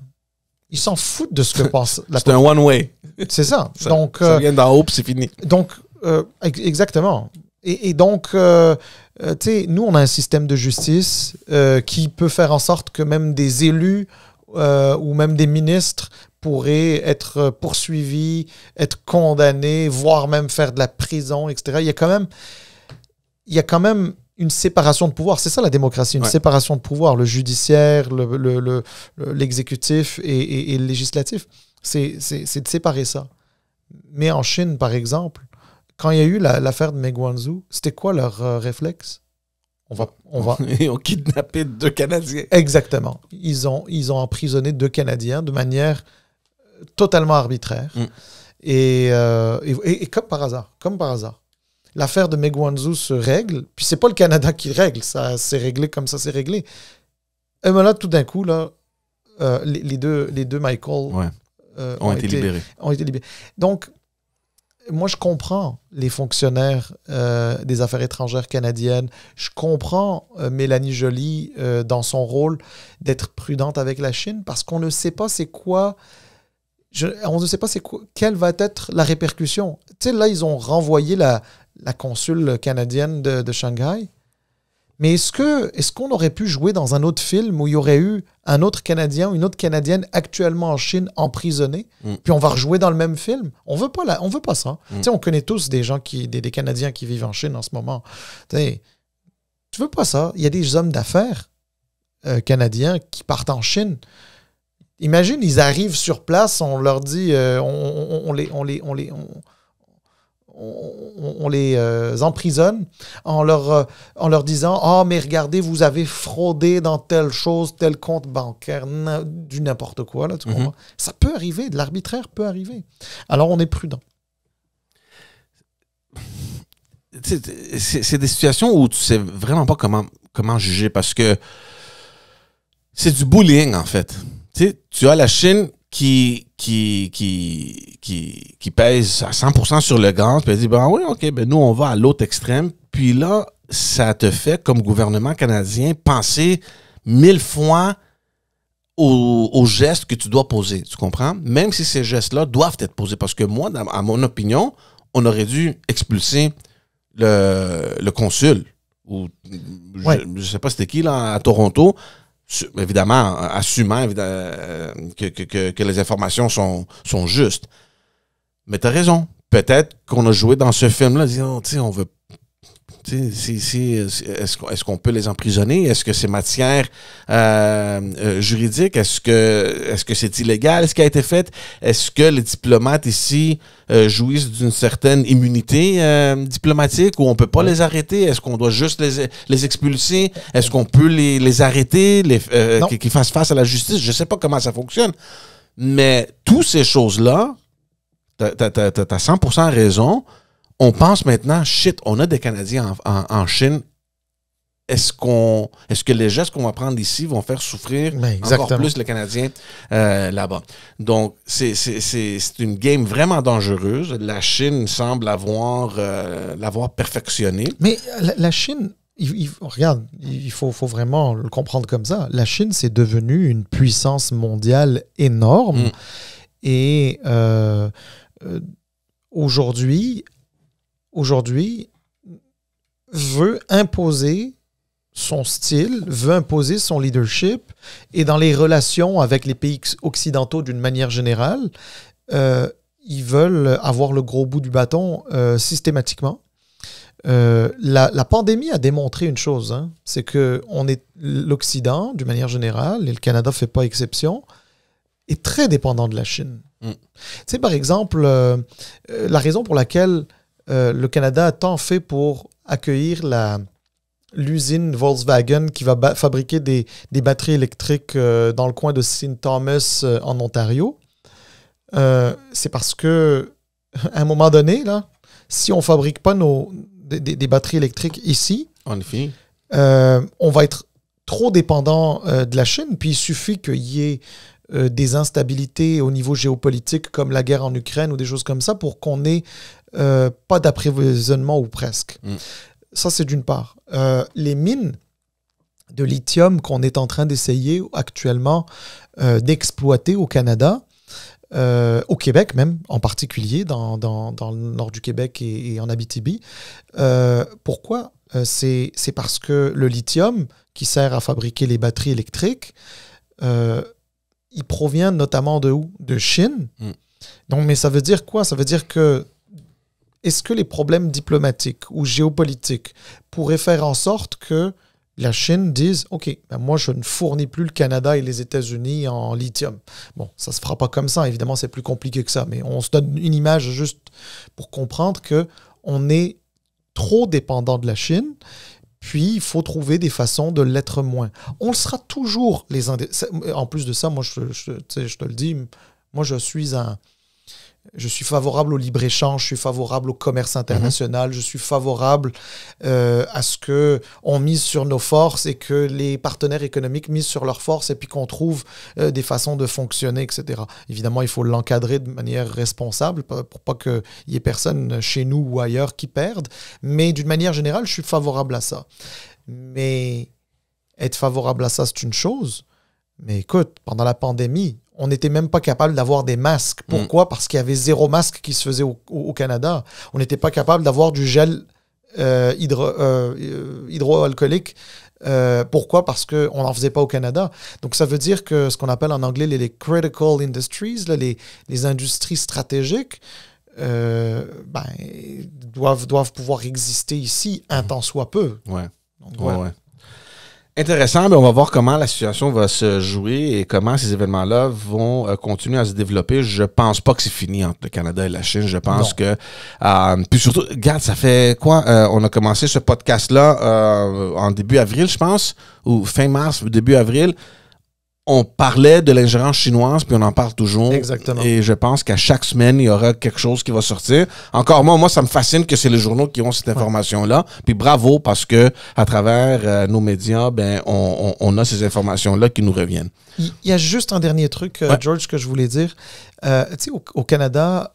ils s'en foutent de ce que pense la C'est un one-way. C'est ça. Donc, ça vient d'en haut, puis c'est fini. Donc, exactement. Et donc, tu sais, nous, on a un système de justice qui peut faire en sorte que même des élus ou même des ministres pourraient être poursuivis, être condamnés, voire même faire de la prison, etc. Il y a quand même une séparation de pouvoir. C'est ça la démocratie, une séparation de pouvoir. Le judiciaire, l'exécutif et le législatif. C'est de séparer ça. Mais en Chine, par exemple, quand il y a eu l'affaire de Meg Wanzhou, c'était quoi leur réflexe? Ils ont kidnappé 2 Canadiens. Exactement. Ils ont emprisonné 2 Canadiens de manière totalement arbitraire. Et comme par hasard, l'affaire de Meg Wanzhou se règle, puis c'est pas le Canada qui règle, ça s'est réglé comme ça s'est réglé. Et ben là, tout d'un coup, là, les deux Michael ont été libérés. Donc, moi, je comprends les fonctionnaires des affaires étrangères canadiennes. Je comprends Mélanie Joly dans son rôle d'être prudente avec la Chine parce qu'on ne sait pas c'est quoi... on ne sait pas quelle va être la répercussion. Tu sais, là, ils ont renvoyé la consul canadienne de Shanghai. Mais est-ce qu'on aurait pu jouer dans un autre film où il y aurait eu un autre Canadien ou une autre Canadienne actuellement en Chine emprisonnée, puis on va rejouer dans le même film? On veut pas ça. Tu sais, on connaît tous des gens des Canadiens qui vivent en Chine en ce moment. Tu veux pas ça? Il y a des hommes d'affaires canadiens qui partent en Chine. Imagine, ils arrivent sur place, on leur dit, on on les emprisonne en leur disant « Ah, mais regardez, vous avez fraudé dans telle chose, tel compte bancaire, du n'importe quoi. » là, tu comprends? Ça peut arriver, de l'arbitraire peut arriver. Alors, on est prudent. C'est des situations où tu sais vraiment pas comment juger parce que c'est du bullying, en fait. Tu as la Chine qui pèse à 100% sur le gaz, puis elle dit, ben oui, OK, ben nous, on va à l'autre extrême. Puis là, ça te fait, comme gouvernement canadien, penser 1000 fois aux gestes que tu dois poser. Tu comprends? Même si ces gestes-là doivent être posés. Parce que moi, à mon opinion, on aurait dû expulser le consul. Ou, je sais pas c'était qui, là, à Toronto. Évidemment, assumant que les informations sont justes. Mais tu as raison. Peut-être qu'on a joué dans ce film-là, disant, on veut. Est-ce qu'on peut les emprisonner? Est-ce que c'est matière juridique? Est-ce que c'est illégal ce qui a été fait? Est-ce que les diplomates ici jouissent d'une certaine immunité diplomatique où on ne peut pas les arrêter? Est-ce qu'on doit juste les expulser? Est-ce qu'on peut les arrêter, qu'ils fassent face à la justice? Je ne sais pas comment ça fonctionne. Mais toutes ces choses-là, tu as 100% raison. On pense maintenant, shit, on a des Canadiens en Chine. Est-ce que les gestes qu'on va prendre ici vont faire souffrir encore plus les Canadiens là-bas? Donc, c'est une game vraiment dangereuse. La Chine semble l'avoir perfectionnée. Mais la Chine, regarde, il faut vraiment le comprendre comme ça. La Chine, c'est devenu une puissance mondiale énorme. Et aujourd'hui, veut imposer son style, veut imposer son leadership, et dans les relations avec les pays occidentaux d'une manière générale, ils veulent avoir le gros bout du bâton systématiquement. La pandémie a démontré une chose, hein, c'est que l'Occident, d'une manière générale, et le Canada ne fait pas exception, est très dépendant de la Chine. Tu sais, par exemple, la raison pour laquelle le Canada a tant fait pour accueillir l'usine Volkswagen qui va fabriquer des batteries électriques dans le coin de St. Thomas en Ontario. C'est parce que à un moment donné, là, si on ne fabrique pas des batteries électriques ici, on va être trop dépendant de la Chine. Puis il suffit qu'il y ait des instabilités au niveau géopolitique comme la guerre en Ukraine ou des choses comme ça pour qu'on ait pas d'approvisionnement ou presque. Ça, c'est d'une part. Les mines de lithium qu'on est en train d'essayer actuellement d'exploiter au Canada, au Québec même, en particulier, dans le nord du Québec et en Abitibi. Pourquoi? C'est parce que le lithium, qui sert à fabriquer les batteries électriques, il provient notamment de où? De Chine. Donc, mais ça veut dire quoi? Ça veut dire que est-ce que les problèmes diplomatiques ou géopolitiques pourraient faire en sorte que la Chine dise « OK, ben moi, je ne fournis plus le Canada et les États-Unis en lithium. » Bon, ça ne se fera pas comme ça. Évidemment, c'est plus compliqué que ça. Mais on se donne une image juste pour comprendre qu'on est trop dépendant de la Chine. Puis, il faut trouver des façons de l'être moins. On le sera toujours les uns des... En plus de ça, moi, je te le dis, moi, je suis favorable au libre-échange, je suis favorable au commerce international, je suis favorable à ce qu'on mise sur nos forces et que les partenaires économiques misent sur leurs forces et puis qu'on trouve des façons de fonctionner, etc. Évidemment, il faut l'encadrer de manière responsable pour pas qu'il y ait personne chez nous ou ailleurs qui perde. Mais d'une manière générale, je suis favorable à ça. Mais être favorable à ça, c'est une chose. Mais écoute, pendant la pandémie, on n'était même pas capable d'avoir des masques. Pourquoi? Parce qu'il y avait 0 masque qui se faisait au Canada. On n'était pas capable d'avoir du gel hydroalcoolique. Pourquoi? Parce qu'on n'en faisait pas au Canada. Donc, ça veut dire que ce qu'on appelle en anglais les critical industries, là, les industries stratégiques, doivent pouvoir exister ici, un tant soit peu. Ouais. Donc, ouais. Intéressant, mais on va voir comment la situation va se jouer et comment ces événements-là vont continuer à se développer. Je pense pas que c'est fini entre le Canada et la Chine. Je pense que... puis surtout, regarde, ça fait quoi? On a commencé ce podcast-là en début avril, je pense, ou fin mars, début avril. On parlait de l'ingérence chinoise, puis on en parle toujours. Exactement. Et je pense qu'à chaque semaine, il y aura quelque chose qui va sortir. Encore moi, ça me fascine que c'est les journaux qui ont cette information-là. Puis bravo, parce que à travers nos médias, ben, on a ces informations-là qui nous reviennent. Il y a juste un dernier truc, George, que je voulais dire. Tu sais, au Canada,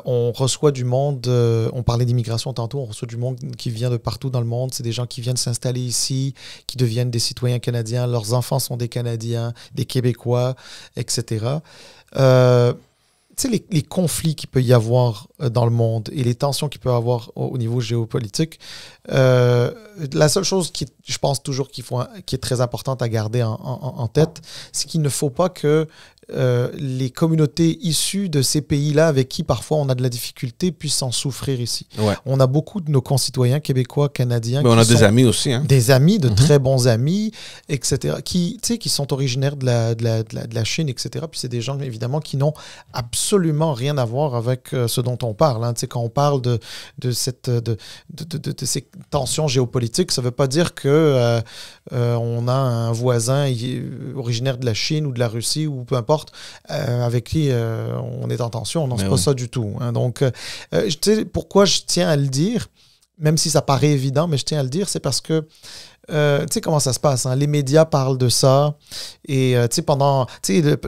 on reçoit du monde, on parlait d'immigration tantôt, on reçoit du monde qui vient de partout dans le monde. C'est des gens qui viennent s'installer ici, qui deviennent des citoyens canadiens. Leurs enfants sont des Canadiens, des Québécois, etc. Tu sais, les conflits qu'il peut y avoir dans le monde et les tensions qu'il peut y avoir au niveau géopolitique, la seule chose qui, je pense toujours qui est très importante à garder en tête, c'est qu'il ne faut pas que les communautés issues de ces pays-là, avec qui parfois on a de la difficulté, puissent en souffrir ici. Ouais. On a beaucoup de nos concitoyens québécois, canadiens. Mais on a des amis aussi. Hein? Des amis, de très bons amis, etc., qui sont originaires de la Chine, etc. Puis c'est des gens, évidemment, qui n'ont absolument rien à voir avec ce dont on parle. Hein. Quand on parle de ces tensions géopolitiques, ça ne veut pas dire que on a un voisin originaire de la Chine ou de la Russie ou peu importe, avec qui on est en tension. Non, c'est pas ça du tout. Hein. Donc, tu sais, pourquoi je tiens à le dire, même si ça paraît évident, mais je tiens à le dire, c'est parce que tu sais comment ça se passe. Hein? Les médias parlent de ça. Et tu sais, pendant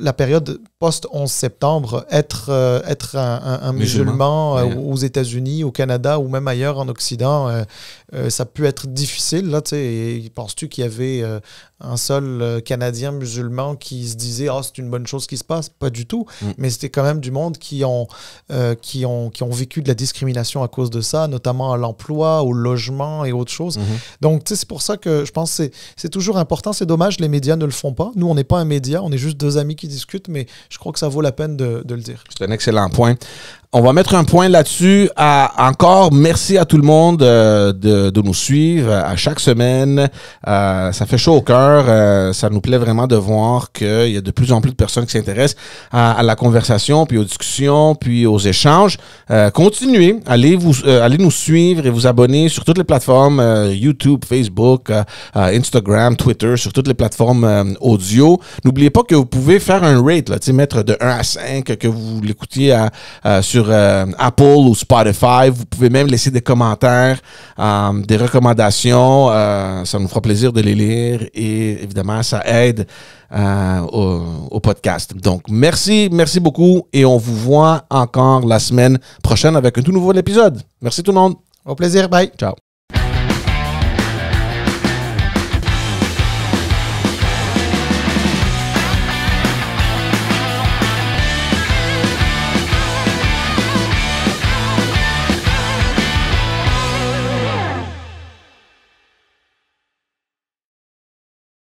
la période post-11 septembre, être un musulman aux États-Unis, au Canada ou même ailleurs en Occident, ça peut être difficile. Là, penses-tu qu'il y avait un seul Canadien musulman qui se disait « Ah, c'est une bonne chose qui se passe ». Pas du tout. Mais c'était quand même du monde qui ont vécu de la discrimination à cause de ça, notamment à l'emploi, au logement et autres choses. Donc, tu sais, c'est pour ça que je pense que c'est toujours important. C'est dommage, les médias ne le font pas. Nous, on n'est pas un média, on est juste deux amis qui discutent, mais je crois que ça vaut la peine de le dire. C'est un excellent point. On va mettre un point là-dessus. Encore, merci à tout le monde de nous suivre à chaque semaine. Ça fait chaud au cœur. Ça nous plaît vraiment de voir qu'il y a de plus en plus de personnes qui s'intéressent à la conversation, puis aux discussions, puis aux échanges. Continuez, allez nous suivre et vous abonner sur toutes les plateformes, YouTube, Facebook, Instagram, Twitter, sur toutes les plateformes audio. N'oubliez pas que vous pouvez faire un rate, là, mettre de 1 à 5, que vous l'écoutiez sur Apple ou Spotify. Vous pouvez même laisser des commentaires, des recommandations. Ça nous fera plaisir de les lire et évidemment, ça aide au podcast. Donc, merci beaucoup et on vous voit encore la semaine prochaine avec un tout nouveau épisode. Merci tout le monde. Au plaisir. Bye. Ciao.